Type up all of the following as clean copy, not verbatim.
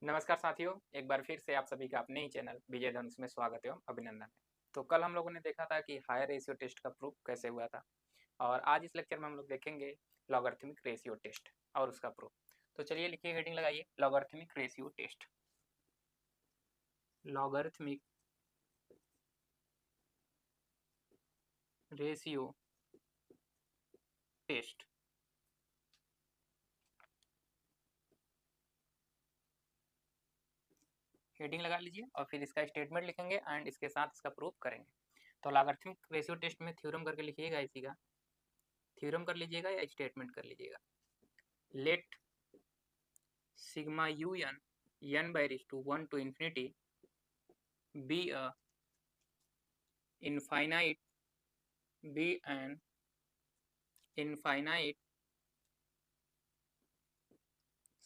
नमस्कार साथियों, एक बार फिर से आप सभी का अपने ही चैनल विजय धनुष में स्वागत एवं अभिनंदन है। तो कल हम लोगों ने देखा था कि हायर रेशियो टेस्ट का प्रूफ कैसे हुआ था और आज इस लेक्चर में हम लोग देखेंगे लॉगरिथमिक रेशियो टेस्ट और उसका प्रूफ। तो चलिए लिखिए, हेडिंग लगाइए, logarithmic ratio test. Logarithmic ratio test. Heading लगा लीजिए और फिर इसका स्टेटमेंट लिखेंगे एंड इसके साथ इसका प्रूफ करेंगे। तो लॉगरिथमिक रेशियो टेस्ट में थ्योरम करके लिखिएगा, इसी का थ्योरम कर लीजिएगा या स्टेटमेंट कर लीजिएगा। Let sigma u n by raised to 1 to infinity be a infinite be an infinite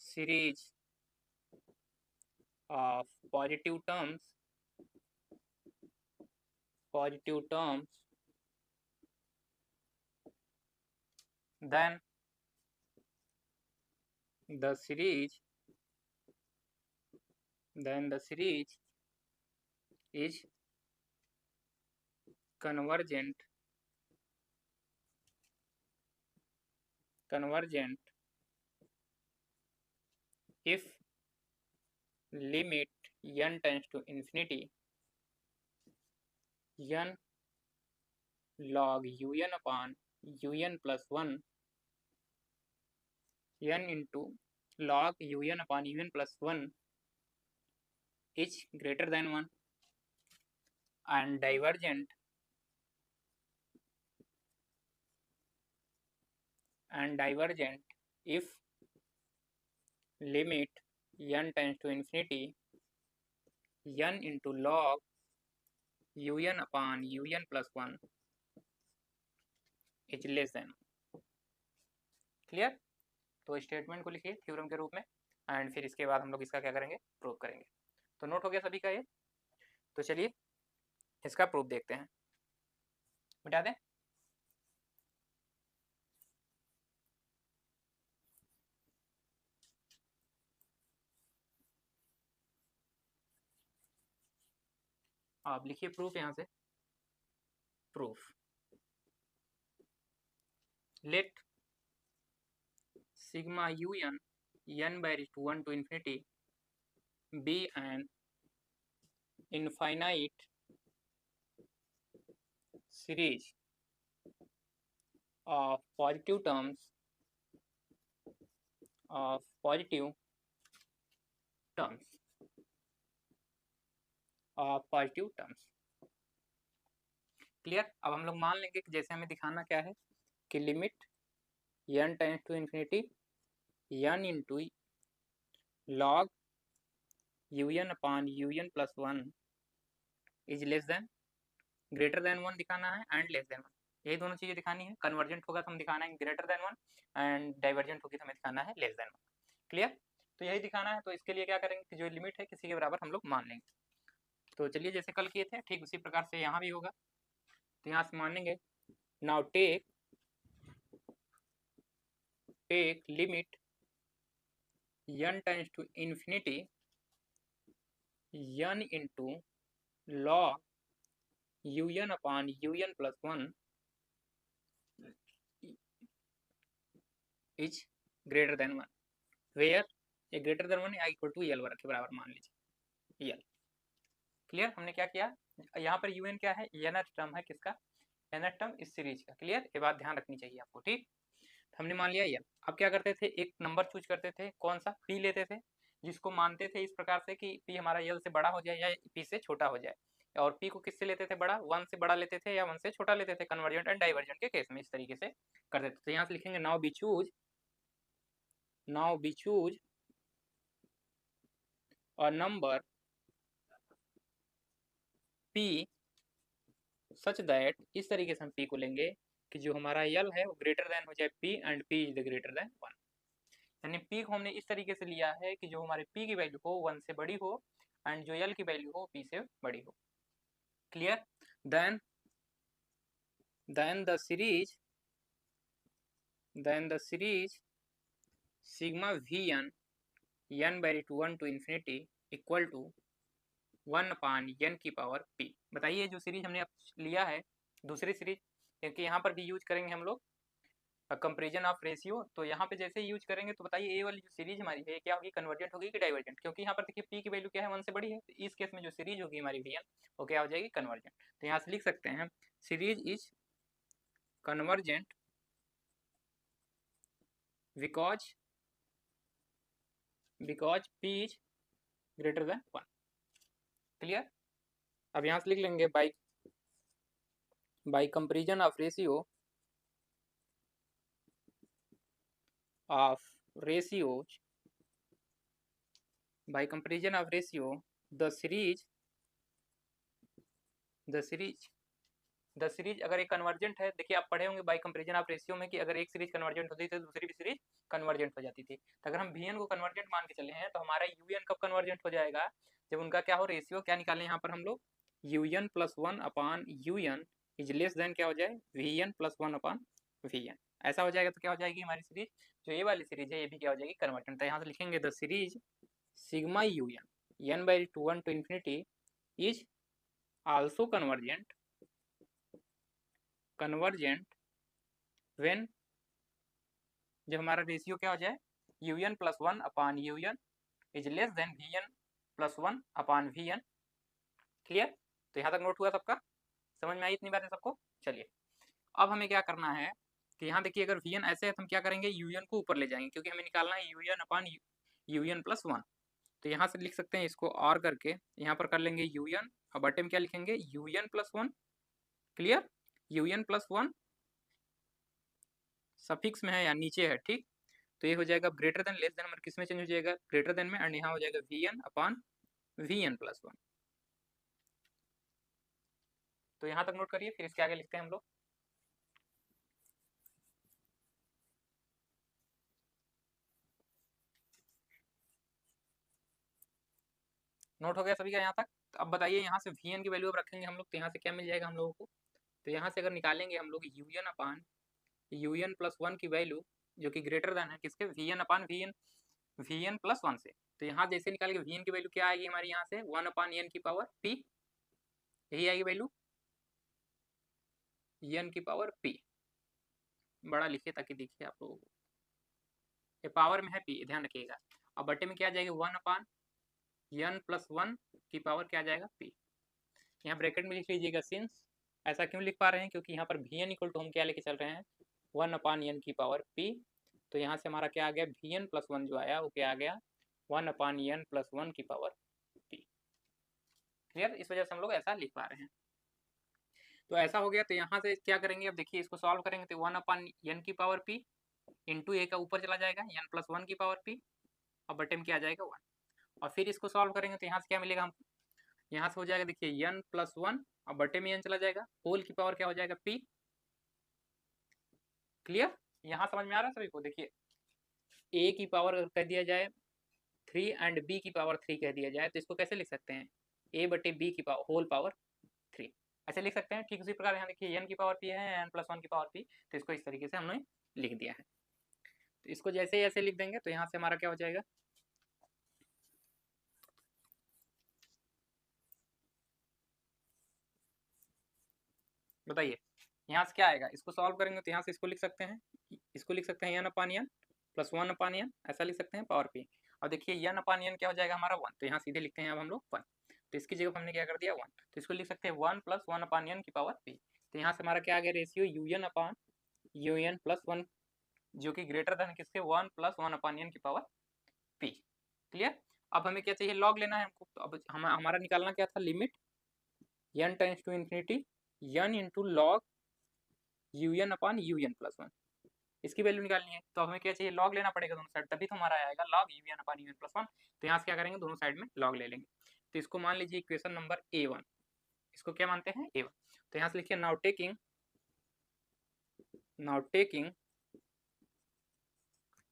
series of positive terms then the series is convergent if limit n tends to infinity n log un upon un plus 1 n into log un upon un plus 1 is greater than 1 and divergent if limit n tends to infinity n into log un upon un plus 1 is less than। Clear? तो statement को लिखिए theorem के रूप में and फिर इसके बाद हम लोग इसका क्या करेंगे, प्रूव करेंगे। तो नोट हो गया सभी का ये? तो चलिए इसका प्रूफ देखते हैं। मिटा दें। आप लिखिए प्रूफ, यहां से proof. Let sigma un n by raised to 1 to infinity be an infinite series of positive terms clear? अब हम लोग मान लेंगे कि जैसे हमें दिखाना क्या है कि limit n tends to infinity n into log un upon un plus 1 is less than, greater than 1 दिखाना है एंड लेस देन 1, यही दोनों चीजें दिखानी है। कन्वर्जेंट होगा तो हम दिखाना है ग्रेटर देन 1 एंड डाइवर्जेंट होगी तो हमें दिखाना है लेस देन 1। क्लियर? तो यही दिखाना है। तो इसके लिए क्या करेंगे कि जो लिमिट है किसी के बराबर हम लोग मान लेंगे। तो चलिए जैसे कल किए थे ठीक उसी प्रकार से यहाँ भी होगा। तो यहाँ से मान लेंगे, now take limit n tends to infinity n into log un upon un plus 1 is greater than 1, where a greater than 1 equal to L के बराबर मान लीजिए एल। क्लियर? हमने क्या किया, यहाँ पर un क्या है, nth टर्म है किसका, nth टर्म इस सीरीज का। क्लियर? ये बात ध्यान रखनी चाहिए आपको। ठीक, हमने मान लिया एल। अब क्या करते थे, एक नंबर चूज करते थे, कौन सा, पी लेते थे, जिसको मानते थे इस प्रकार से कि पी हमारा एल से बड़ा हो जाए या पी से छोटा हो जाए। और पी को किससे लेते थे, बड़ा, 1 से बड़ा लेते थे या 1 से छोटा लेते थे, कन्वर्जेंट एंड डाइवर्जेंट के केस में इस तरीके से करते थे। तो यहाँ से लिखेंगे now be choose a number p such that, इस तरीके से हम p को लेंगे कि जो हमारा l है वो ग्रेटर देन हो जाए p and p is the greater than 1। यानी p को हमने इस तरीके से लिया है कि जो हमारे p की वैल्यू हो 1 से बड़ी हो एंड जो l की वैल्यू हो p से बड़ी हो। Clear? Then the series sigma vn n/1 to infinity equal to 1/n⁻p। बताइए जो सीरीज हमने अब लिया है दूसरी सीरीज, क्योंकि यहाँ पर भी यूज करेंगे हम लोग कंपेरिजन ऑफ रेशियो, तो यहाँ पे जैसे यूज करेंगे तो बताइए ये वाली जो सीरीज हमारी है क्या होगी, कन्वर्जेंट होगी कि डाइवर्जेंट, क्योंकि यहाँ पर देखिए p की वैल्यू क्या है 1 से बड़ी है, तो इस केस में जो सीरीज होगी हमारी vn वो क्या हो जाएगी, कन्वर्जेंट। तो यहाँ से लिख सकते हैं series is convergent because p is greater than 1। Clear. अब यहाँ से लिख लेंगे by comparison of ratio by comparison of ratio the series अगर एक कन्वर्जेंट है, देखिए आप पढ़े होंगे बाई कंपेरिजन ऑफ रेशियो में कि अगर एक सीरीज कन्वर्जेंट होती थी तो दूसरी भी सीरीज कन्वर्जेंट हो जाती थी। तो अगर हम vn को कन्वर्जेंट मान के चले हैं तो हमारा un कब कन्वर्जेंट हो जाएगा, जब उनका क्या हो रेशियो, क्या निकालें यहाँ पर हम लोग un + 1/un is less then क्या हो जाए vn + 1/vn। ऐसा हो जाएगा तो क्या हो जाएगी हमारी सीरीज, जो ये वाली सीरीज है ये भी क्या हो जाएगी, कन्वर्जेंट। तो यहाँ से लिखेंगे the series sigma un n/1 to infinity is also convergent when जब हमारा रेशियो क्या हो जाए un + 1/un is less then vn + 1/vn। Clear. तो यहाँ तक नोट हुआ सबका, समझ में आई इतनी बातें सबको। चलिए अब हमें क्या करना है कि यहाँ देखिए अगर vn ऐसे है तो हम क्या करेंगे un को ऊपर ले जाएंगे, क्योंकि हमें निकालना है un + 1। तो यहाँ से लिख सकते हैं इसको और करके यहाँ पर कर लेंगे un और बटे में क्या लिखेंगे un + 1। क्लियर। un + 1 सफिक्स में है या नीचे है, ठीक। तो ये हो जाएगा ग्रेटर देन लेस देन हमारे किस में चेंज हो जाएगा, ग्रेटर देन में, एंड यहाँ हो जाएगा vn + 1। तो यहाँ तक नोट करिए, फिर इसके आगे लिखते हैं हम लोग। नोट हो गया सभी का यहाँ तक। तो अब बताइए यहाँ से vn की वैल्यू अब रखेंगे हम लोग, तो यहाँ से क्या मिल जाएगा हम लोगों को, तो यहाँ से अगर निकालेंगे हम लोग un + 1 की वैल्यू जो कि ग्रेटर देन है किसके, vn + 1 से। तो यहाँ जैसे निकाल के vn की वैल्यू क्या आएगी हमारी, यहाँ से 1/n⁻p, यही आएगी वैल्यू n⁻p। बड़ा लिखिए ताकि दिखे आप लोगों को, ये पावर में है p, ध्यान रखिएगा। अब बटे में क्या जाएगा 1/n + 1 की पावर क्या जाएगा p। यहाँ ब्रैकेट में लिख लीजिएगा सिंस। ऐसा क्यों लिख पा रहे हैं, क्योंकि यहाँ पर vn = हम क्या लेके चल रहे हैं 1/n⁻p। तो यहाँ से हमारा क्या आ गया vn + 1 जो आया वो क्या आ गया 1/n + 1 की पावर p। क्लियर। इस वजह से हम लोग ऐसा लिख पा रहे हैं। तो ऐसा हो गया, तो यहाँ से क्या करेंगे, अब देखिए इसको सॉल्व करेंगे तो 1/n की पावर p इंटू a का ऊपर चला जाएगा n + 1 की पावर p और बटे में क्या आ जाएगा 1। और फिर इसको सॉल्व करेंगे तो यहाँ से क्या मिलेगा हमको, यहाँ से हो जाएगा देखिए n + 1 और बटे में n चला जाएगा, होल की पावर क्या हो जाएगा p। क्लियर। यहाँ समझ में आ रहा है सभी को। देखिए a की पावर अगर कह दिया जाए 3 एंड b की पावर 3 कह दिया जाए तो इसको कैसे लिख सकते हैं, a/b की पावर होल पावर 3 ऐसे लिख सकते हैं। ठीक उसी प्रकार यहाँ देखिए n की पावर p है, n + 1 की पावर p, तो इसको इस तरीके से हमने लिख दिया है। तो इसको जैसे ही ऐसे लिख देंगे तो यहाँ से हमारा क्या हो जाएगा, बताइए यहाँ से क्या आएगा, इसको सॉल्व करेंगे तो यहाँ से इसको लिख सकते हैं, इसको लिख सकते हैं n/n + 1/n, ऐसा लिख सकते हैं पावर p। और देखिए n/n क्या हो जाएगा हमारा 1, तो यहाँ सीधे लिखते हैं अब हम लोग 1। तो इसकी जगह हमने क्या कर दिया 1, तो इसको लिख सकते हैं 1 + 1/n की पावर p। तो यहाँ से हमारा क्या आ गया रेशियो un + 1 जो कि ग्रेटर देन किसके 1 + 1/n की पावर p। क्लियर। अब हमें क्या चाहिए, लॉग लेना है हमको। तो अब हमारा निकालना क्या था, limit n tends to infinity n into log un/un + 1, इसकी वैल्यू निकालनी है। तो हमें क्या चाहिए, लॉग लेना पड़ेगा दोनों साइड, तभी तो हमारा आएगा लॉग un/un + 1। तो यहाँ से क्या करेंगे, दोनों साइड में लॉग ले लेंगे। तो इसको मान लीजिए इक्वेशन नंबर a1, इसको क्या मानते हैं a1। तो यहाँ से लिखिए नाउ टेकिंग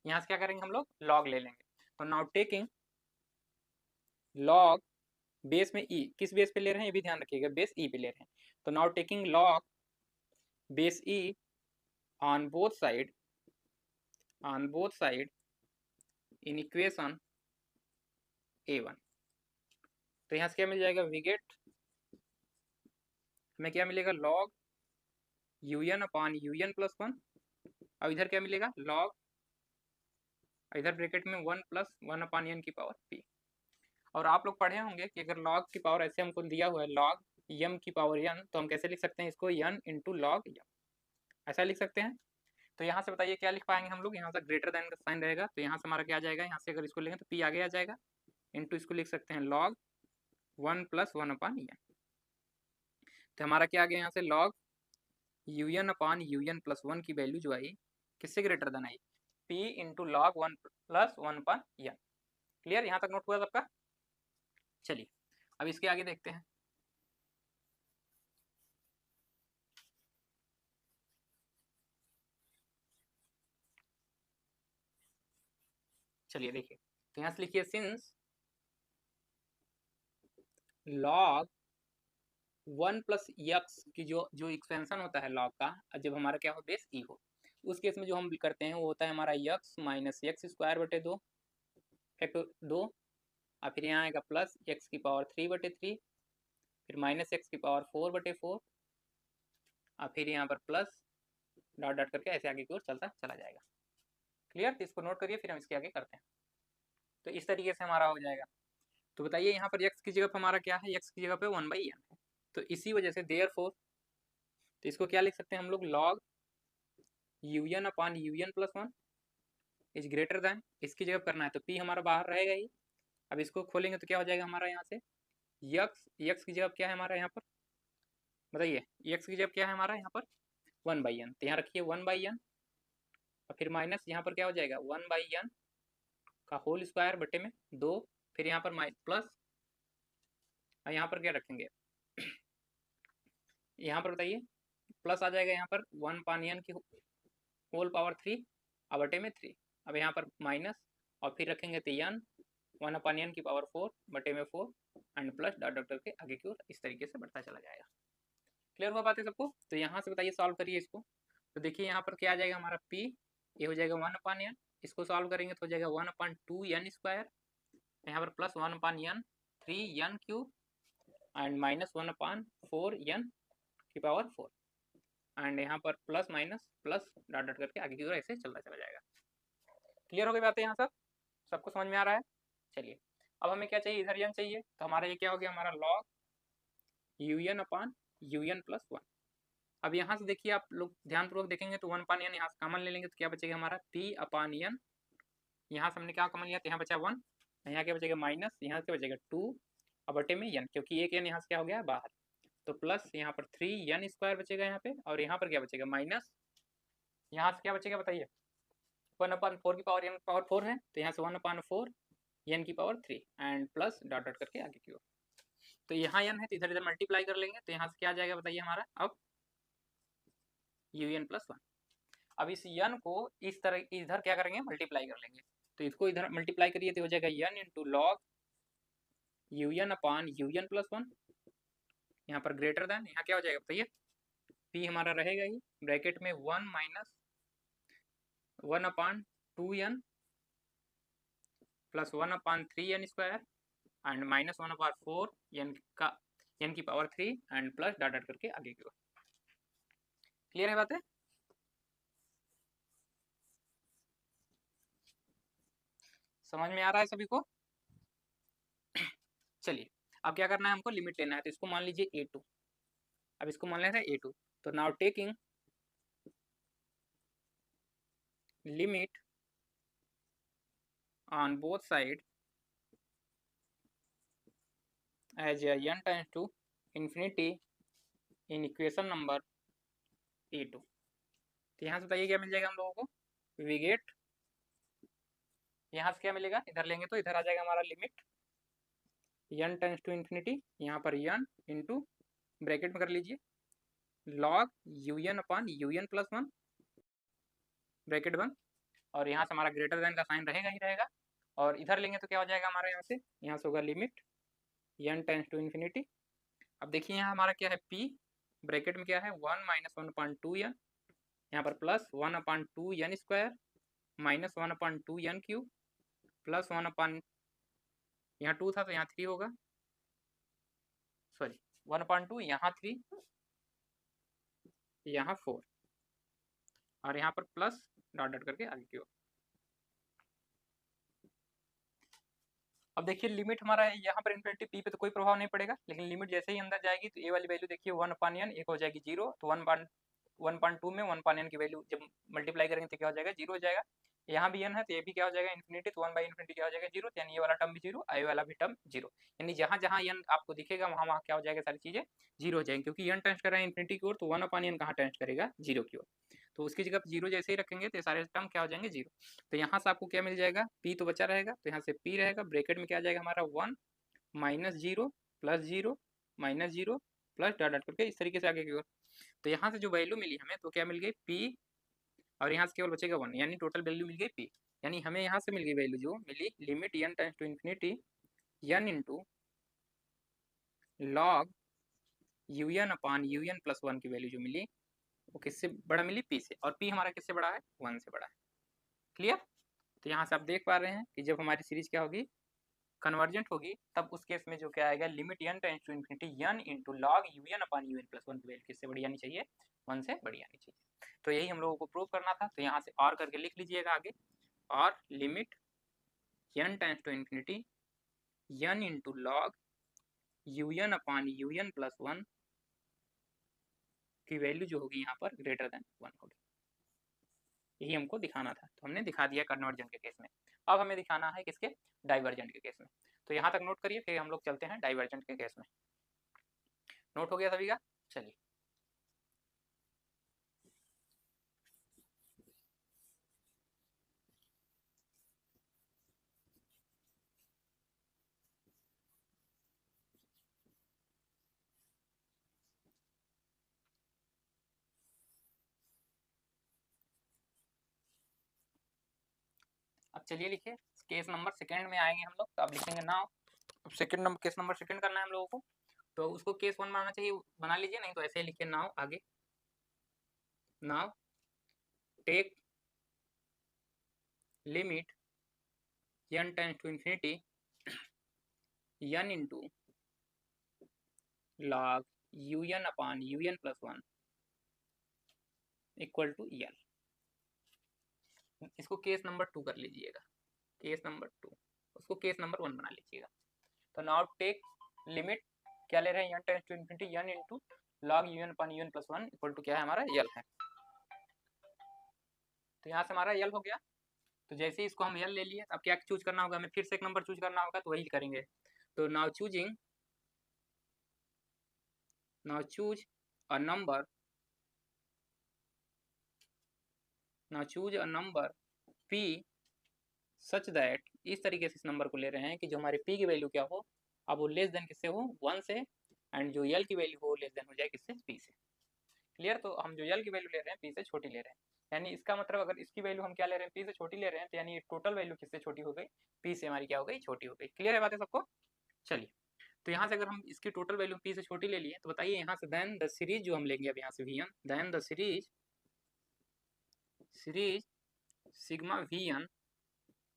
यहाँ से क्या करेंगे हम लोग, लॉग ले लेंगे। तो नाउ टेकिंग लॉग बेस में e, किस बेस पे ले रहे हैं ये भी ध्यान रखिएगा, बेस e पे ले रहे हैं। तो now taking log base e on both side in equation A1। तो यहाँ से क्या मिल जाएगा, वी गेट, हमें क्या मिलेगा, log un upon un plus 1। अब इधर क्या मिलेगा, log, इधर ब्रैकेट में 1 प्लस 1 अपॉन n की पावर p। और आप लोग पढ़े होंगे कि अगर log की पावर ऐसे हमको दिया हुआ है log m की पावर n, तो हम कैसे लिख सकते हैं इसको, n इंटू लॉग m, ऐसा लिख सकते हैं। तो यहाँ से बताइए क्या लिख पाएंगे हम लोग, यहाँ से ग्रेटर देन का साइन रहेगा, तो यहाँ से हमारा क्या आ जाएगा, यहाँ से अगर इसको लेंगे तो p आगे आ जाएगा, इंटू इसको लिख सकते हैं log 1 प्लस 1 अपॉन n। तो हमारा क्या आ गया यहाँ से, log un upon un plus 1 की वैल्यू जो आई किससे ग्रेटर देन आई, p into log 1 plus 1 upon n। Clear, यहाँ तक नोट हुआ सबका। चलिए अब इसके आगे देखते हैं। चलिए देखिए, तो यहाँ से लिखिए, सिंस log 1 प्लस एक्स की जो एक्सपेंशन होता है लॉग का, जब हमारा क्या हो, बेस ई हो, उस केस में जो हम करते हैं वो होता है हमारा एक्स माइनस एक्स स्क्वायर बटे 2 फैक्टर 2, और फिर यहाँ आएगा प्लस एक्स की पावर 3 बटे 3, फिर माइनस एक्स की पावर 4 बटे 4, और फिर यहाँ पर प्लस डॉट डॉट करके ऐसे आगे की ओर चलता चला जाएगा। क्लियर, तो इसको नोट करिए, फिर हम इसके आगे करते हैं। तो इस तरीके से हमारा हो जाएगा। तो बताइए यहाँ पर x की जगह पर हमारा क्या है, x की जगह पे 1/n है, तो इसी वजह से देयरफॉर, तो इसको क्या लिख सकते हैं हम लोग, log un upon un plus 1 is greater than, इसकी जगह करना है तो p हमारा बाहर रहेगा ही। अब इसको खोलेंगे तो क्या हो जाएगा हमारा, यहाँ से x की जगह क्या है हमारा यहाँ पर, बताइए x की जगह क्या है हमारा यहाँ पर, 1/n, तो यहाँ रखिए 1/n, और फिर माइनस यहाँ पर क्या हो जाएगा 1/n का होल स्क्वायर बटे में 2, फिर यहाँ पर प्लस, और यहाँ पर क्या रखेंगे यहाँ पर बताइए प्लस आ जाएगा, यहाँ पर 1 अपॉन n की होल पावर 3 और बटे में 3, अब यहाँ पर माइनस, और फिर रखेंगे तो n 1 अपॉन n की पावर 4 बटे में 4 एंड प्लस डॉट डॉट करके आगे की ओर इस तरीके से बढ़ता चला जाएगा। क्लियर हुआ बात है सबको। तो यहाँ से बताइए सॉल्व करिए इसको, तो देखिए यहाँ पर क्या आ जाएगा हमारा p, ये हो जाएगा 1 अपॉन n, इसको सॉल्व करेंगे तो हो जाएगा 1 अपॉन 2n स्क्वायर, यहाँ पर plus 1 upon n 3n cube and minus 1 upon 4n की पावर 4, एंड यहाँ पर plus minus plus dot dot करके आगे की ओर ऐसे चलता चला जाएगा। क्लियर हो गई बातें यहाँ सब, सबको समझ में आ रहा है। चलिए अब हमें क्या चाहिए, इधर n चाहिए, तो हमारा ये क्या हो गया, हमारा log un upon un plus 1। अब यहाँ से देखिए आप लोग ध्यानपूर्वक देखेंगे तो 1 अपॉन n यहाँ से कॉमन ले लेंगे तो क्या बचेगा हमारा p अपॉन n, यहाँ से हमने क्या कॉमन लिया तो यहाँ बचा 1, यहाँ क्या बचेगा माइनस, यहाँ से बचेगा 2 और बटे में n, क्योंकि एक n यहाँ से क्या हो गया बाहर, तो प्लस यहाँ पर 3n स्क्वायर बचेगा यहाँ पे, और यहाँ पर क्या बचेगा माइनस, यहाँ से क्या बचेगा बताइए 1 अपॉन 4 की पावर n पावर 4 है, तो यहाँ से 1 अपॉन 4 n की power 3 and plus dot dot करके आगे की ओर, तो यहाँ n है तो इधर इधर मल्टीप्लाई कर लेंगे, तो यहाँ से क्या आ जाएगा बताइए हमारा अब un प्लस 1। अब इस n को इस तरह इधर क्या करेंगे मल्टीप्लाई कर लेंगे, तो इसको इधर मल्टीप्लाई करिए तो हो जाएगा n into log un upon un plus 1, यहाँ पर ग्रेटर देन, यहाँ क्या हो जाएगा बताइए, p हमारा रहेगा ही ब्रैकेट में 1 minus 1 upon 2n plus 1 upon 3n square and minus 1 upon 4 n की power 3 and plus dot dot करके आगे की ओर। क्लियर है बातें, समझ में आ रहा है सभी को। चलिए अब क्या करना है, हमको लिमिट लेना है, तो इसको मान लीजिए a2, अब इसको मान लेते हैं a2, तो now taking limit on both side as n tends to infinity in equation number a2। तो यहाँ से बताइए क्या मिल जाएगा हम लोगों को, वी गेट, यहाँ से क्या मिलेगा, इधर लेंगे तो इधर आ जाएगा हमारा limit n tends to infinity, यहाँ पर n इंटू ब्रैकेट में कर लीजिए log un upon un plus 1 bracket 1, और यहाँ से हमारा ग्रेटर देन का साइन रहेगा ही रहेगा, और इधर लेंगे तो क्या हो जाएगा हमारा यहाँ से होगा limit n tends to infinity. अब देखिए यहाँ हमारा क्या है p ब्रैकेट में क्या है 1 माइनस 1 अपॉन 2n, यहाँ पर plus 1 upon 2n square minus 1 upon 2n cube plus 1 upon यहाँ 2 था तो यहाँ 3 होगा, सॉरी 1/2, यहाँ 3, यहाँ 4 और यहाँ पर प्लस डॉट डॉट करके आगे की ओर। अब देखिए लिमिट हमारा है यहाँ पर इन्फिनिटी पी पे तो कोई प्रभाव नहीं पड़ेगा, लेकिन लिमिट जैसे ही अंदर जाएगी तो ए वाली वैल्यू देखिए 1/n एक हो जाएगी 0, तो 1/2 में 1/n की वैल्यू जब मल्टीप्लाई करेंगे तो क्या हो जाएगा 0 हो जाएगा। यहाँ भी n है तो ये भी क्या हो जाएगा इन्फिनिटी, तो 1/∞ क्या हो जाएगा 0, यानी ये वाला टर्म भी 0, आई वाला भी टर्म 0, यानी जहाँ जहाँ n आपको दिखेगा वहाँ वहाँ क्या हो जाएगा सारी चीज़ें 0 हो जाएंगी, क्योंकि n टेंस कर रहा है इन्फिनिटी की ओर, तो 1/n कहाँ टेंस करेगा 0 की ओर, तो उसकी जगह 0 जैसे ही रखेंगे तो सारे टर्म क्या हो जाएंगे 0। तो यहाँ से आपको क्या मिल जाएगा p तो बचा रहेगा, तो यहाँ से p रहेगा, ब्रैकेट में क्या आ जाएगा हमारा 1 -0 +0 -0 प्लस डॉट डॉट करके इस तरीके से आगे की ओर। तो यहाँ से जो वैल्यू मिली हमें तो क्या मिल गई p और यहाँ से केवल बचेगा 1, यानी टोटल वैल्यू मिल गई p, यानी हमें यहाँ से मिल गई वैल्यू जो मिली limit n tends to infinity n into log un/un+1 की वैल्यू जो मिली वो किससे बड़ा मिली p से, और p हमारा किससे बड़ा है 1 से बड़ा है। क्लियर? तो यहाँ से आप देख पा रहे हैं कि जब हमारी सीरीज क्या होगी कन्वर्जेंट होगी तब उस केस में जो क्या आएगा limit n tends to infinity n into log un/un+1 की वैल्यू किससे बड़ी आनी चाहिए 1 से बड़ी आनी चाहिए। तो यही हम लोगों को प्रूव करना था, तो यहाँ से और करके लिख लीजिएगा आगे, और limit n tends to infinity n into log un/un+1 की वैल्यू जो होगी यहाँ पर ग्रेटर देन 1 होगी। यही हमको दिखाना था, तो हमने दिखा दिया कन्वर्जेंट के केस में। अब हमें दिखाना है किसके डाइवर्जेंट के केस में, तो यहाँ तक नोट करिए, फिर हम लोग चलते हैं डाइवर्जेंट के केस में। नोट हो गया सभी का? चलिए अब चलिए लिखिए, केस नंबर सेकंड में आएंगे हम लोग, तो अब लिखेंगे नाउ। अब second number case number second करना है हम लोगों को, तो उसको केस 1 बनाना चाहिए, बना लीजिए, नहीं तो ऐसे ही लिखिए नाउ आगे। Now take limit n tends to infinity n into log un/un+1 equal to l। इसको केस नंबर 2 कर लीजिएगा, केस नंबर 2, उसको केस नंबर 1 बना लीजिएगा। तो नाउ टेक लिमिट क्या ले रहे हैं n tends to infinity n into log un/un+1 equal to क्या है हमारा l है। तो यहाँ से हमारा l हो गया, तो जैसे ही इसको हम l ले लिए अब क्या चूज करना होगा हमें, फिर से एक नंबर चूज करना होगा, तो वही करेंगे। तो now choose a number, now choose a number p such that, इस तरीके से इस नंबर को ले रहे हैं कि जो हमारे p की वैल्यू क्या हो, अब वो लेस देन किससे हो 1 से, एंड जो l की वैल्यू हो लेस देन हो जाए किससे p से। क्लियर? तो हम जो l की वैल्यू ले रहे हैं p से छोटी ले रहे हैं, यानी इसका मतलब अगर इसकी वैल्यू हम क्या ले रहे हैं p से छोटी ले रहे हैं, तो यानी टोटल वैल्यू किससे छोटी हो गई p से हमारी क्या हो गई छोटी हो गई। क्लियर है बातें सबको? चलिए, तो यहाँ से अगर हम इसकी टोटल वैल्यू p से छोटी ले लिए तो बताइए यहाँ से देन द सीरीज जो हम लेंगे अब यहाँ से vn, then the series sigma vn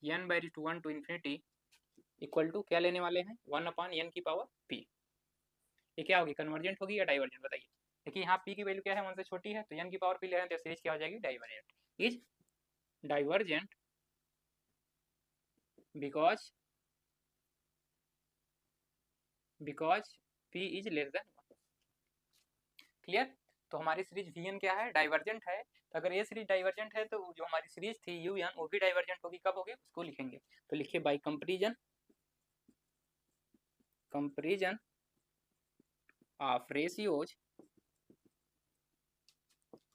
n/1 to infinity equal to क्या लेने वाले हैं 1/n की पावर p। ये क्या होगी कन्वर्जेंट होगी या डाइवर्जेंट बताइए। देखिए यहाँ p की वैल्यू क्या है 1 से छोटी है, तो n की पावर p ले रहे हैं, तो सीरीज क्या हो जाएगी divergent. Is divergent because p is less then 1। Clear? तो हमारी सीरीज vn क्या है डाइवर्जेंट है, तो अगर ये सीरीज डाइवर्जेंट है तो जो हमारी सीरीज थी un वो भी डाइवर्जेंट होगी, कब होगी उसको लिखेंगे। तो लिखिए by comparison of ratios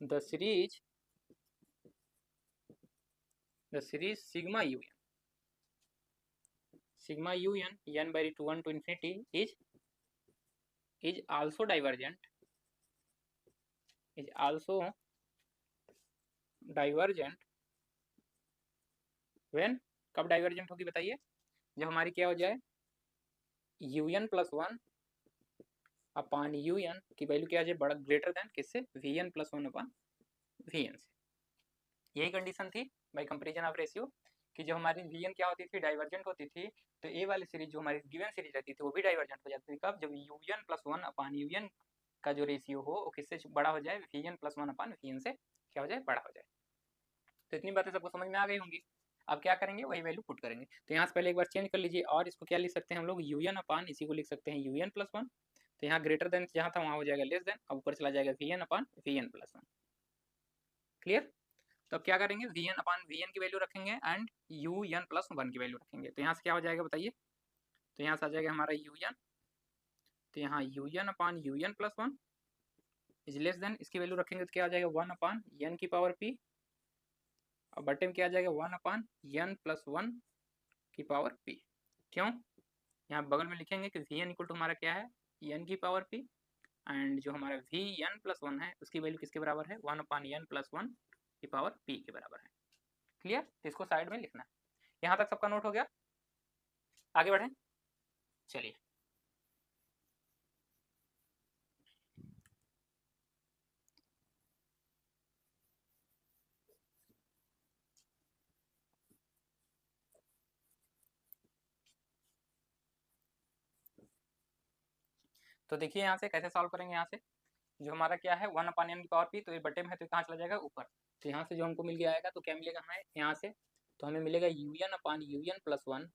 the series sigma un n/1 to infinity is also divergent when, कब डाइवर्जेंट होगी बताइए, जब हमारी क्या हो जाए un+1 अपॉन un की वैल्यू क्या आ जाए बड़ा ग्रेटर देन किससे vn+1 अपॉन vn से। यही कंडीशन थी बाई कंपेरिजन ऑफ रेशियो कि जब हमारी vn क्या होती थी डाइवर्जेंट होती थी, तो ए वाली सीरीज जो हमारी गिवन सीरीज रहती थी वो भी डाइवर्जेंट हो जाती थी। कब? जब u n plus one upon u n का जो रेशियो हो वो किससे बड़ा हो जाए? V n plus one upon v n से क्या हो जाए? बड़ा हो जाए। तो इतनी बातें सबको समझ में आ गई होंगी। अब क्या करेंगे? वही वैल्यू पुट करेंगे। तो यहाँ से पहले एक बार चेंज कर लीजिए और इसको क्या लिख सकते हैं हम लोग? यूएन अपान इसी को लिख सकते हैं यूएन प्लस वन। तो यहाँ ग्रेटर देन जहाँ था वहाँ हो जाएगा लेस देन, अब ऊपर चला जाएगा वीएन अपान वीएन प्लस वन। क्लियर? तो अब क्या करेंगे? वीएन अपान वीएन की वैल्यू रखेंगे एंड यूएन प्लस वन की वैल्यू रखेंगे। तो यहाँ से क्या हो जाएगा बताइए? तो यहाँ से आ जाएगा हमारा यूएन, तो यहाँ u n upon u n plus one is less than, इसकी वैल्यू रखेंगे तो क्या आ जाएगा? वन अपान एन की पावर पी, और बटे में क्या आ जाएगा? One upon n plus one की पावर पी। क्यों? यहाँ बगल में लिखेंगे कि वी एन इक्वल टू हमारा क्या है? एन की पावर पी, एंड जो हमारा वी एन प्लस वन है उसकी वैल्यू किसके बराबर है? One upon n plus one की पावर पी के बराबर है। क्लियर? तो इसको साइड में लिखना है। यहाँ तक सबका नोट हो गया? आगे बढ़ें, चलिए। तो देखिए यहाँ से कैसे सॉल्व करेंगे। यहाँ से जो हमारा क्या है? वन अपान एन की पावर पी, तो ये बटे में है तो कहाँ चला जाएगा? ऊपर। तो यहाँ से जो हमको मिल गया आएगा तो क्या मिलेगा हमें यहाँ से? तो हमें मिलेगा UN upon u n plus one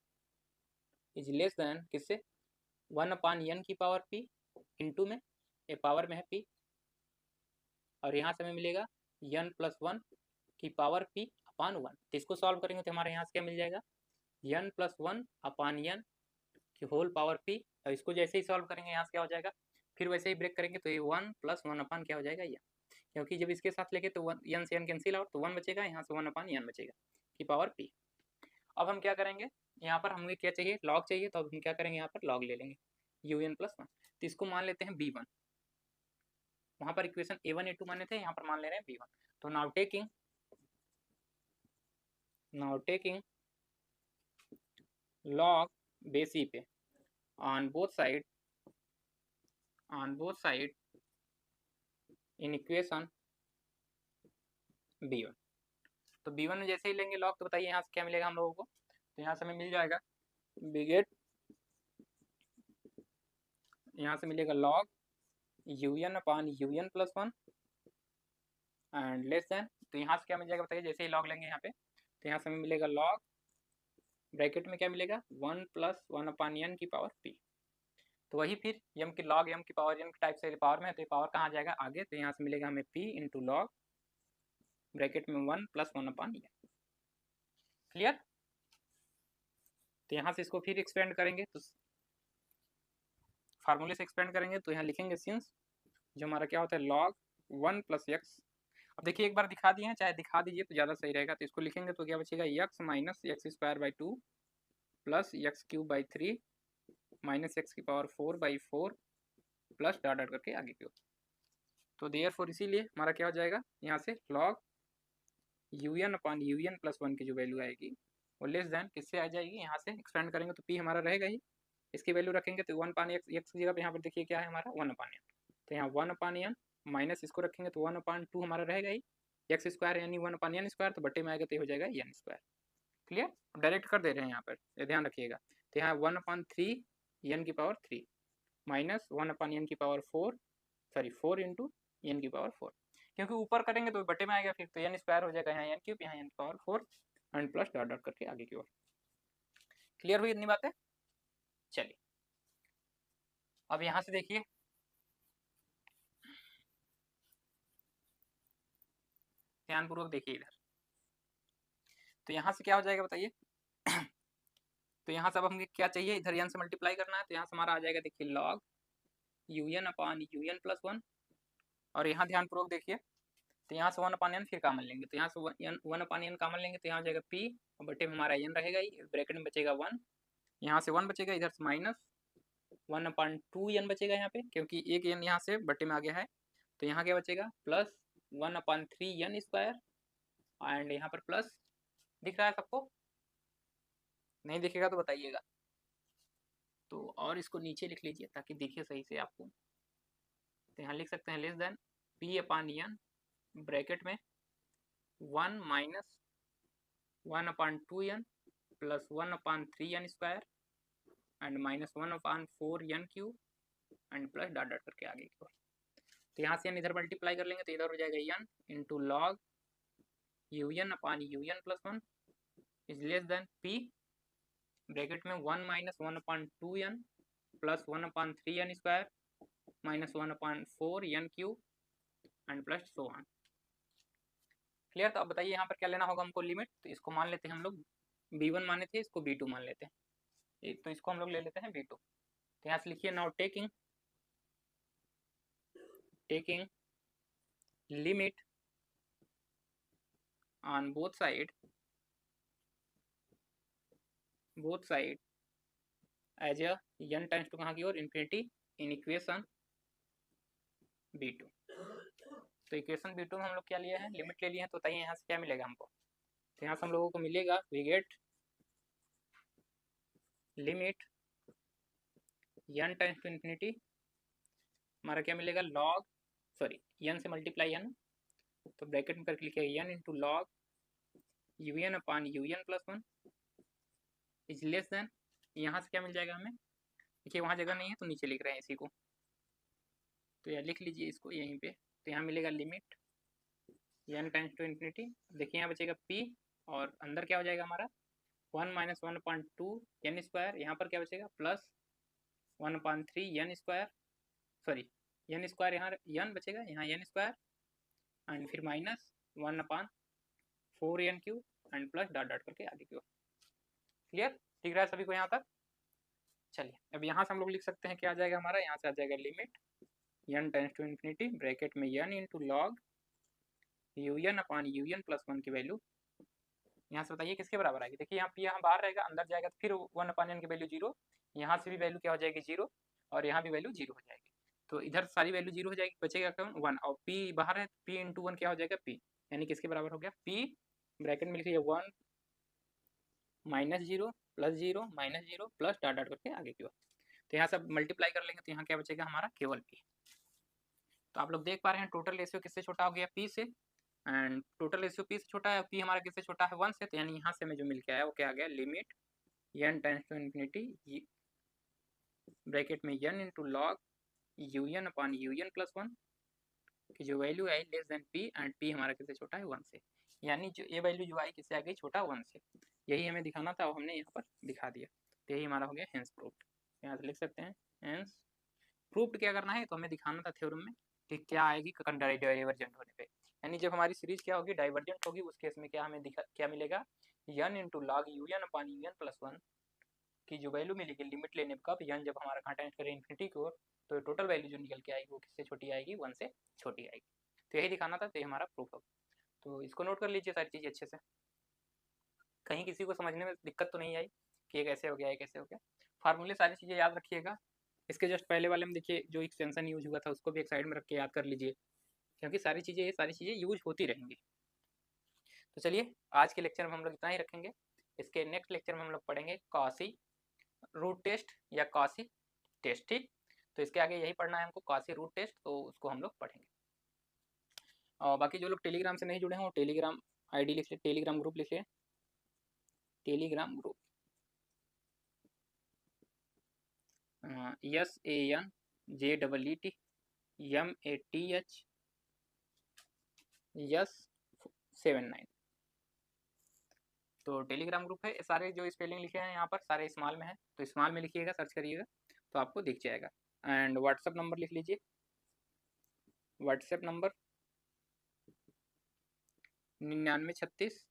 is less then किससे? वन अपान एन की पावर पी इंटू में ये पावर में है पी, और यहाँ से हमें मिलेगा एन प्लस वन की पावर पी अपान वन। तो इसको सॉल्व करेंगे तो हमारे यहाँ से क्या मिल जाएगा? N plus one upon n की होल पावर पी, और इसको जैसे ही सॉल्व करेंगे यहाँ से क्या हो जाएगा? फिर वैसे ही ब्रेक करेंगे तो ये वन प्लस वन अपान क्या हो जाएगा? एन, क्योंकि जब इसके साथ लेके तो वन एन से एन कैंसिल आउट, तो वन बचेगा, यहाँ से वन अपान एन बचेगा की पावर पी। अब हम क्या करेंगे? यहाँ पर हमें क्या चाहिए? लॉग चाहिए, तो अब हम क्या करेंगे? यहाँ पर लॉग ले लेंगे यू एन प्लस वन। तो इसको मान लेते हैं बी वन। वहाँ पर equation A one A two माने थे, यहाँ पर मान ले रहे हैं बी वन। तो now taking log base E पे on both side in equation B one. तो बी वन में जैसे ही लेंगे लॉग, तो बताइए यहाँ से क्या मिलेगा हम लोगों को? तो यहाँ से हमें मिल जाएगा बिगेट, यहाँ से मिलेगा log u n upon u n plus one and less than. तो यहाँ से क्या मिल जाएगा बताइए? जैसे ही लॉग लेंगे यहाँ पे, तो यहाँ से हमें मिलेगा लॉग ब्रैकेट में क्या मिलेगा? One plus one upon n की पावर पी। तो वही फिर एम की लॉग एम की पावर एन टाइप से पावर में है, तो ये पावर कहाँ आ जाएगा? आगे। तो यहाँ से मिलेगा हमें पी इंटू लॉग ब्रैकेट में one plus one upon n. Clear? तो यहाँ से इसको फिर एक्सपेंड करेंगे, तो फार्मूले से एक्सपेंड करेंगे तो यहाँ लिखेंगे सिंस जो हमारा क्या होता है? Log one plus x. अब देखिए एक बार दिखा दिए हैं, चाहे दिखा दीजिए तो ज़्यादा सही रहेगा। तो इसको लिखेंगे तो क्या बचेगा? X minus x square by two plus x cube by three minus x की power four by four plus dot dot करके आगे की ओर। तो देयरफॉर इसीलिए हमारा क्या हो जाएगा? यहाँ से log u n upon u n plus one की जो वैल्यू आएगी वो लेस देन किससे आ जाएगी? यहाँ से एक्सपेंड करेंगे तो पी हमारा रहेगा ही, इसकी वैल्यू रखेंगे तो वन अपान एक्स, एक्स की जगह पे यहाँ पर देखिए क्या है हमारा? One upon n. तो यहाँ वन अपान एन माइनस इसको रखेंगे तो वन अपान टू हमारा रहेगा ही, एक्स स्क्वायर यानी वन अपान एन स्क्वायर, तो बटे में आएगा तो हो जाएगा एन स्क्वायर। क्लियर? डायरेक्ट कर दे रहे हैं यहाँ पर, ये ध्यान रखिएगा। तो यहाँ वन अपान थ्री एन की power three minus one upon n की power four, sorry four into n की पावर फोर, क्योंकि ऊपर करेंगे तो बटे में आएगा फिर, तो एन स्क्वायर हो जाएगा, यहाँ एन क्यूब, यहाँ एन की power four and plus dot dot करके आगे की ओर। क्लियर हुई इतनी बातें? चलिए अब यहाँ से देखिए, ध्यानपूर्वक देखिए इधर। तो यहाँ से क्या हो जाएगा बताइए? तो यहाँ से अब हमें क्या चाहिए? इधर एन से मल्टीप्लाई करना है, तो यहाँ से हमारा आ जाएगा देखिए log u n upon u n plus one, और यहाँ ध्यानपूर्वक देखिए, तो यहाँ से वन अपान एन फिर कामन लेंगे, तो यहाँ से वन अपान एन कामन लेंगे, तो यहाँ हो जाएगा पी और बटे में हमारा एन रहेगा ही, ब्रैकेट में बचेगा वन, यहाँ से वन बचेगा, इधर से minus one upon two n बचेगा यहाँ पे, क्योंकि एक एन यहाँ से बटे में आ गया है, तो यहाँ क्या बचेगा? Plus one upon three n square, and यहाँ पर प्लस दिख रहा है सबको? नहीं दिखेगा तो बताइएगा। तो और इसको नीचे लिख लीजिए ताकि दिखे सही से आपको। तो यहाँ लिख सकते हैं less than p upon n bracket में one minus one upon two n plus one upon three n square and -1/4 n³ and plus dot dot करके आगे की ओर। तो यहाँ से n इधर मल्टीप्लाई कर लेंगे तो इधर हो जाएगा n into log un/un+1 is less than p bracket में 1 - 1/2n plus 1/3n² minus 1/4n³ and plus so on. Clear? तो अब बताइए यहाँ पर क्या लेना होगा हमको लिमिट। तो इसको मान लेते हैं हम लोग b1 माने थे, इसको b2 मान लेते हैं, तो इसको हम लोग ले लेते हैं b2। तो यहाँ से लिखिए now taking limit on both side as a n times to कहाँ की ओर इन्फिनिटी इन इक्वेशन b2। तो इक्वेशन b2 में हम लोग क्या लिए हैं, लिमिट ले लिए हैं। तो बताइए यहाँ से क्या मिलेगा हमको। तो यहाँ से हम लोगों को मिलेगा we get limit n times to infinity, हमारा क्या मिलेगा लॉग n से मल्टीप्लाई n, तो ब्रैकेट में करके लिखिए n into log un/un+1 is less than, यहाँ से क्या मिल जाएगा हमें, देखिए वहाँ जगह नहीं है तो नीचे लिख रहे हैं इसी को, तो यार लिख लीजिए इसको यहीं पे। तो यहाँ मिलेगा limit n times to infinity, देखिए यहाँ बचेगा p और अंदर क्या हो जाएगा हमारा 1 - 1/2n², यहाँ पर क्या बचेगा प्लस 1/3n², n², यहाँ n बचेगा, यहाँ n² एंड फिर minus 1/4n³ and plus dot dot करके आगे की ओर। क्लियर? ठीक रहा है सभी को यहाँ तक? चलिए अब यहाँ से हम लोग लिख सकते हैं क्या आ जाएगा हमारा, यहाँ से आ जाएगा limit n tends to infinity bracket में n इंटू लॉग un/un+1 की वैल्यू, यहाँ से बताइए किसके बराबर आएगी। देखिए यहाँ p यहाँ बाहर रहेगा, अंदर जाएगा तो फिर 1/n की वैल्यू 0, यहाँ से भी वैल्यू क्या हो जाएगी 0 और यहाँ भी वैल्यू 0 हो जाएगी। तो इधर सारी वैल्यू 0 हो जाएगी, बचेगा कौन 1, और p बाहर है, p इंटू 1 क्या हो जाएगा p, यानी किसके बराबर हो गया p ब्रैकेट में लिखिए 1 -0 +0 -0 प्लस डॉट डॉट करके आगे की ओर। तो यहाँ सब मल्टीप्लाई कर लेंगे तो यहाँ क्या बचेगा हमारा केवल p। तो आप लोग देख पा रहे हैं टोटल रेशियो किससे छोटा हो गया p से, एंड टोटल रेशियो p से छोटा है, p हमारा किससे छोटा है 1 से, तो यानी यहाँ से हमें जो मिल के आया वो क्या आ गया limit n tends to infinity bracket में n इंटू लॉग un/un+1 की जो वैल्यू आई less than p and p हमारा किससे छोटा है 1 से, यानी जो ये वैल्यू जो आई किससे आ गई छोटा 1 से। यही हमें दिखाना था और हमने यहाँ पर दिखा दिया, तो यही हमारा हो गया हेंस प्रूव्ड। यहाँ से लिख सकते हैं हेंस प्रूव्ड। क्या करना है तो हमें दिखाना था थ्योरम में कि क्या आएगी डाइवर्जेंट होने पे, यानी जब हमारी सीरीज क्या होगी डाइवर्जेंट होगी उस केस में क्या हमें क्या मिलेगा n इंटू लॉग un/un+1 की जो वैल्यू मिलेगी लिमिट लेने पर, कब n जब हमारा कहाँ टेंड करे इन्फिनिटी की ओर, तो टोटल वैल्यू जो निकल के आएगी वो किससे छोटी आएगी 1 से छोटी आएगी। तो यही दिखाना था, तो ये हमारा प्रूफ होगा। तो इसको नोट कर लीजिए सारी चीज़ें अच्छे से, कहीं किसी को समझने में दिक्कत तो नहीं आई कि ये कैसे हो गया, ये कैसे हो गया। फार्मूले सारी चीज़ें याद रखिएगा। इसके जस्ट पहले वाले में देखिए जो एक्सटेंशन यूज हुआ था उसको भी एक साइड में रख के याद कर लीजिए, क्योंकि सारी चीज़ें यूज होती रहेंगी। तो चलिए आज के लेक्चर में हम लोग इतना ही रखेंगे। इसके नेक्स्ट लेक्चर में हम लोग पढ़ेंगे कॉसी रूट टेस्ट या कॉसी टेस्ट, ठीक। तो इसके आगे यही पढ़ना है हमको कॉसी रूट टेस्ट, तो उसको हम लोग पढ़ेंगे। और बाकी जो लोग टेलीग्राम से नहीं जुड़े हैं वो टेलीग्राम आईडी लिख लिया, टेलीग्राम ग्रुप लिख लिया, टेलीग्राम ग्रुप SANJEETMATH79, तो टेलीग्राम ग्रुप है। सारे जो स्पेलिंग लिखे हैं यहाँ पर सारे स्मॉल में है, तो स्मॉल में लिखिएगा, सर्च करिएगा तो आपको दिख जाएगा। एंड व्हाट्सएप नंबर लिख लीजिए, व्हाट्सएप नंबर 9936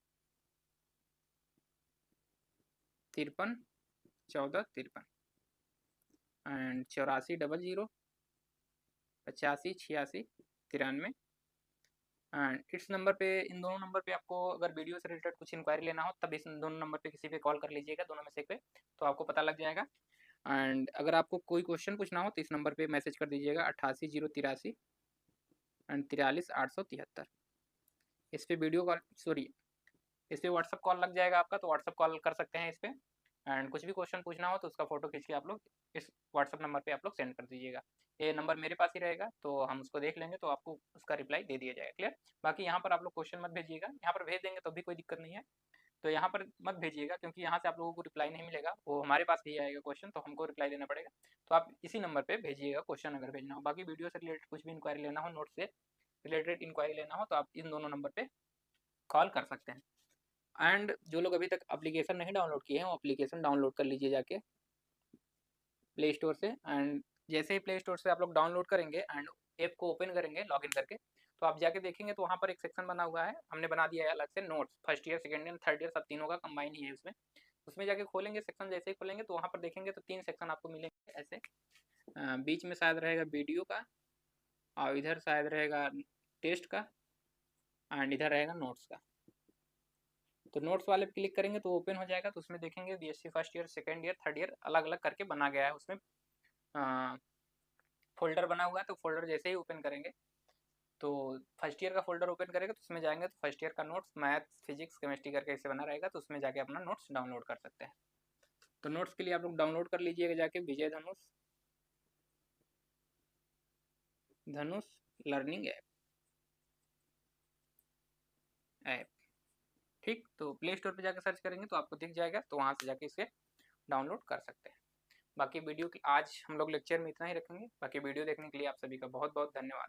53 14 53 एंड 8400 85 86 93। एंड इस नंबर पे, इन दोनों नंबर पे आपको अगर वीडियो से रिलेटेड कुछ इंक्वायरी लेना हो तब इस दोनों नंबर पे किसी पे कॉल कर लीजिएगा, दोनों में से एक पे, तो आपको पता लग जाएगा। एंड अगर आपको कोई क्वेश्चन पूछना हो तो इस नंबर पे मैसेज कर दीजिएगा 88083 एंड 43873। इस पर वीडियो कॉल इस पर व्हाट्सअप कॉल लग जाएगा आपका, तो व्हाट्सअप कॉल कर सकते हैं इस पर। एंड कुछ भी क्वेश्चन पूछना हो तो उसका फोटो खींच के आप लोग इस व्हाट्सअप नंबर पे आप लोग सेंड कर दीजिएगा। ये नंबर मेरे पास ही रहेगा, तो हम उसको देख लेंगे तो आपको उसका रिप्लाई दे दिया जाएगा। क्लियर? बाकी यहाँ पर आप लोग क्वेश्चन मत भेजिएगा, यहाँ पर भेज देंगे तो भी कोई दिक्कत नहीं है, तो यहाँ पर मत भेजिएगा, क्योंकि यहाँ से आप लोगों को रिप्लाई नहीं मिलेगा, वो हमारे पास ही आएगा क्वेश्चन, तो हमको रिप्लाई देना पड़ेगा। तो आप इसी नंबर पे भेजिएगा क्वेश्चन अगर भेजना हो। बाकी वीडियो से रिलेटेड कुछ भी इंक्वायरी लेना हो, नोट से रिलेटेड इंक्वायरी लेना हो, तो आप इन दोनों नंबर पे कॉल कर सकते हैं। एंड जो लोग अभी तक एप्लीकेशन नहीं डाउनलोड किए हैं, वो एप्लीकेशन डाउनलोड कर लीजिए जाके प्ले स्टोर से। एंड जैसे ही प्ले स्टोर से आप लोग डाउनलोड करेंगे एंड ऐप को ओपन करेंगे लॉगिन करके, तो आप जाके देखेंगे तो वहाँ पर एक सेक्शन बना हुआ है, हमने बना दिया है अलग से, notes. First year, second year, third year सब तीनों का कंबाइन ही है उसमें। उसमें जाके खोलेंगे सेक्शन, जैसे ही खोलेंगे तो वहाँ पर देखेंगे तो 3 सेक्शन आपको मिलेंगे ऐसे। बीच में शायद रहेगा वीडियो का, और इधर शायद रहेगा टेस्ट का, एंड इधर रहेगा नोट्स का। तो नोट्स वाले पे क्लिक करेंगे तो ओपन हो जाएगा। तो उसमें देखेंगे BSc first year, second year, third year अलग अलग करके बना गया है उसमें। फोल्डर बना हुआ है, तो फोल्डर जैसे ही ओपन करेंगे तो फर्स्ट ईयर का फोल्डर ओपन करेंगे तो उसमें जाएंगे तो फर्स्ट ईयर का नोट्स, मैथ, फिजिक्स, केमिस्ट्री करके ऐसे बना रहेगा, तो उसमें जाके अपना नोट्स डाउनलोड कर सकते हैं। तो नोट्स के लिए आप लोग डाउनलोड कर लीजिएगा जाके विजय धनुष लर्निंग ऐप। ठीक, तो प्ले स्टोर पर जाकर सर्च करेंगे तो आपको दिख जाएगा, तो वहाँ से जाके इसे डाउनलोड कर सकते हैं। बाकी वीडियो की आज हम लोग लेक्चर में इतना ही रखेंगे। बाकी वीडियो देखने के लिए आप सभी का बहुत बहुत धन्यवाद।